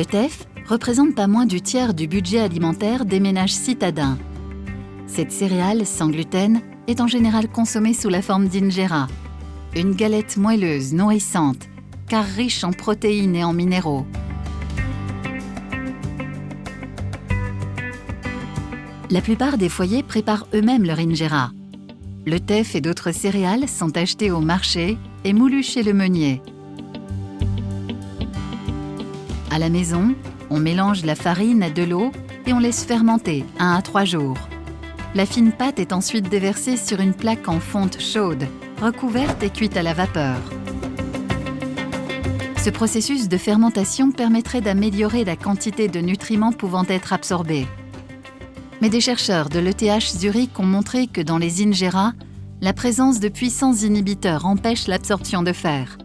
Le teff représente pas moins du tiers du budget alimentaire des ménages citadins. Cette céréale sans gluten est en général consommée sous la forme d'injera, une galette moelleuse, nourrissante, car riche en protéines et en minéraux. La plupart des foyers préparent eux-mêmes leur injera. Le teff et d'autres céréales sont achetés au marché et moulus chez le meunier. À la maison, on mélange la farine à de l'eau et on laisse fermenter 1 à 3 jours. La fine pâte est ensuite déversée sur une plaque en fonte chaude, recouverte et cuite à la vapeur. Ce processus de fermentation permettrait d'améliorer la quantité de nutriments pouvant être absorbés. Mais des chercheurs de l'ETH Zurich ont montré que dans les injera, la présence de puissants inhibiteurs empêche l'absorption de fer.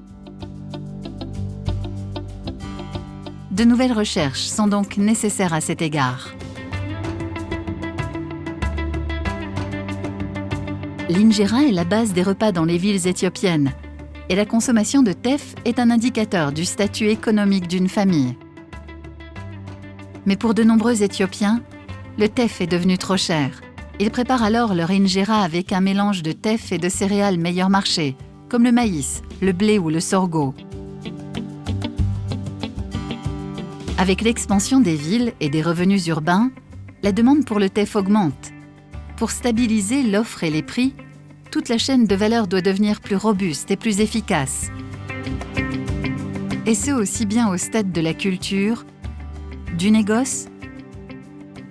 De nouvelles recherches sont donc nécessaires à cet égard. L'injera est la base des repas dans les villes éthiopiennes et la consommation de teff est un indicateur du statut économique d'une famille. Mais pour de nombreux Éthiopiens, le teff est devenu trop cher. Ils préparent alors leur injera avec un mélange de teff et de céréales meilleur marché, comme le maïs, le blé ou le sorgho. Avec l'expansion des villes et des revenus urbains, la demande pour le teff augmente. Pour stabiliser l'offre et les prix, toute la chaîne de valeur doit devenir plus robuste et plus efficace. Et ce aussi bien au stade de la culture, du négoce,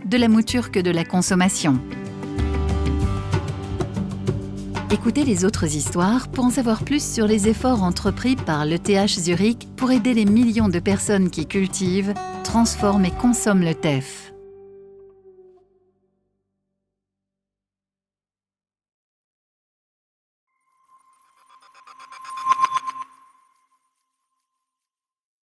de la mouture que de la consommation. Écoutez les autres histoires pour en savoir plus sur les efforts entrepris par l'ETH Zurich pour aider les millions de personnes qui cultivent, transforment et consomment le teff.